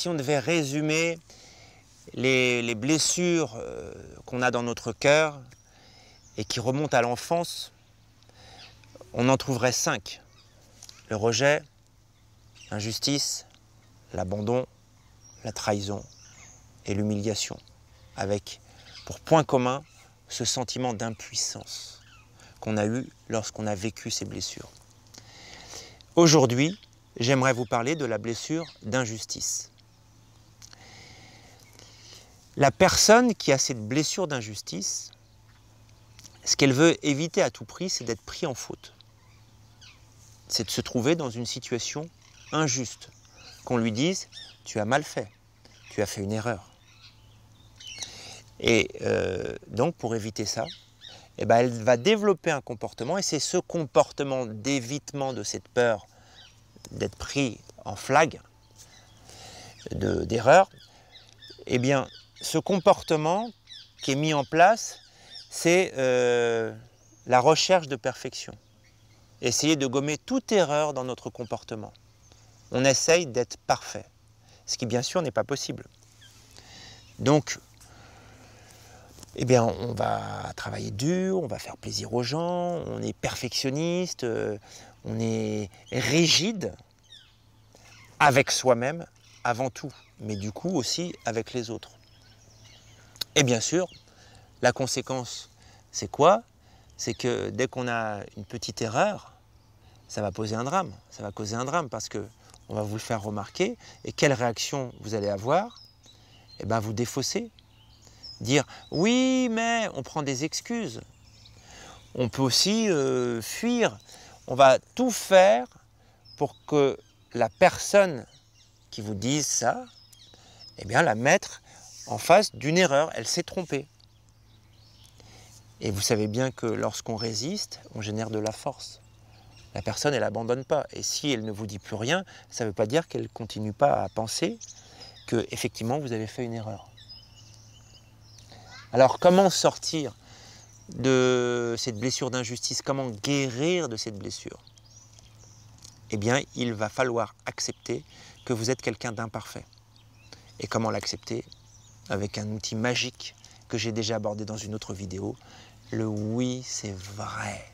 si on devait résumer les blessures qu'on a dans notre cœur et qui remontent à l'enfance, on en trouverait 5. Le rejet, l'injustice, l'abandon, la trahison et l'humiliation, avec pour point commun ce sentiment d'impuissance qu'on a eu lorsqu'on a vécu ces blessures. Aujourd'hui, j'aimerais vous parler de la blessure d'injustice. La personne qui a cette blessure d'injustice, ce qu'elle veut éviter à tout prix, c'est d'être pris en faute. C'est de se trouver dans une situation injuste, qu'on lui dise « tu as mal fait, tu as fait une erreur ». Et donc pour éviter ça, eh ben, elle va développer un comportement, et c'est ce comportement d'évitement de cette peur d'être pris en flag, d'erreur, eh bien ce comportement qui est mis en place, c'est la recherche de perfection. Essayer de gommer toute erreur dans notre comportement. On essaye d'être parfait, ce qui bien sûr n'est pas possible. Donc, eh bien, on va travailler dur, on va faire plaisir aux gens, on est perfectionniste, on est rigide avec soi-même avant tout, mais du coup aussi avec les autres. Et bien sûr, la conséquence, c'est quoi? C'est que dès qu'on a une petite erreur, ça va poser un drame. Ça va causer un drame parce qu'on va vous le faire remarquer. Et quelle réaction vous allez avoir? Eh bien, vous défausser. Dire « oui, mais on prend des excuses ». On peut aussi fuir. On va tout faire pour que la personne qui vous dise ça, eh bien, la mettre en face d'une erreur. Elle s'est trompée. Et vous savez bien que lorsqu'on résiste, on génère de la force. La personne, elle n'abandonne pas. Et si elle ne vous dit plus rien, ça ne veut pas dire qu'elle ne continue pas à penser qu'effectivement, vous avez fait une erreur. Alors, comment sortir de cette blessure d'injustice? Comment guérir de cette blessure? Eh bien, il va falloir accepter que vous êtes quelqu'un d'imparfait. Et comment l'accepter? Avec un outil magique que j'ai déjà abordé dans une autre vidéo, le oui, c'est vrai.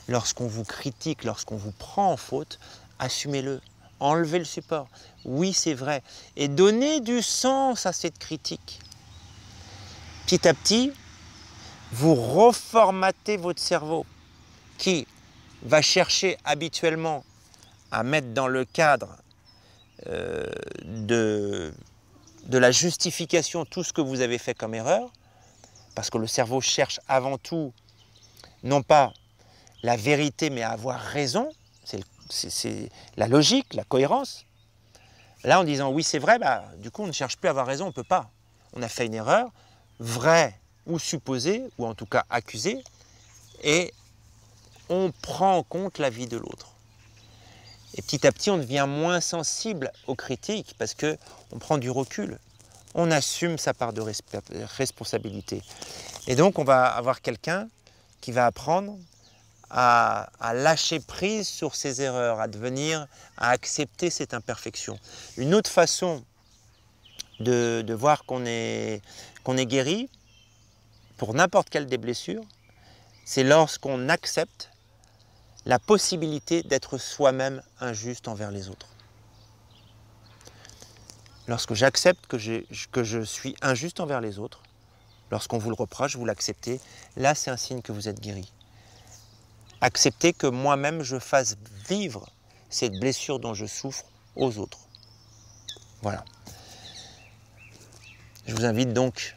Lorsqu'on vous critique, lorsqu'on vous prend en faute, assumez-le, enlevez le support. Oui, c'est vrai. Et donnez du sens à cette critique. Petit à petit, vous reformatez votre cerveau qui va chercher habituellement à mettre dans le cadre de la justification tout ce que vous avez fait comme erreur, parce que le cerveau cherche avant tout, non pas la vérité, mais à avoir raison, c'est la logique, la cohérence. Là, en disant oui, c'est vrai, bah, du coup, on ne cherche plus à avoir raison, on ne peut pas. On a fait une erreur, vraie ou supposée, ou en tout cas accusée, et on prend en compte la vie de l'autre. Et petit à petit, on devient moins sensible aux critiques parce qu'on prend du recul. On assume sa part de responsabilité. Et donc, on va avoir quelqu'un qui va apprendre à lâcher prise sur ses erreurs, à accepter cette imperfection. Une autre façon de voir qu'on est guéri pour n'importe quelle des blessures, c'est lorsqu'on accepte la possibilité d'être soi-même injuste envers les autres. Lorsque j'accepte que je suis injuste envers les autres, lorsqu'on vous le reproche, vous l'acceptez, là c'est un signe que vous êtes guéri. Accepter que moi-même je fasse vivre cette blessure dont je souffre aux autres. Voilà. Je vous invite donc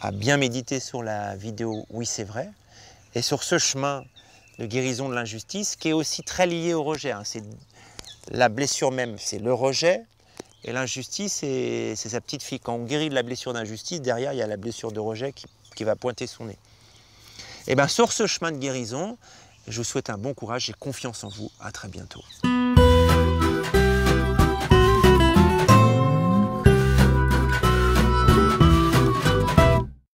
à bien méditer sur la vidéo « Oui, c'est vrai » et sur ce chemin de guérison de l'injustice qui est aussi très lié au rejet. C'est la blessure même, c'est le rejet, et l'injustice, c'est sa petite fille. Quand on guérit de la blessure d'injustice, derrière, il y a la blessure de rejet qui va pointer son nez. Et bien, sur ce chemin de guérison, je vous souhaite un bon courage et confiance en vous. À très bientôt.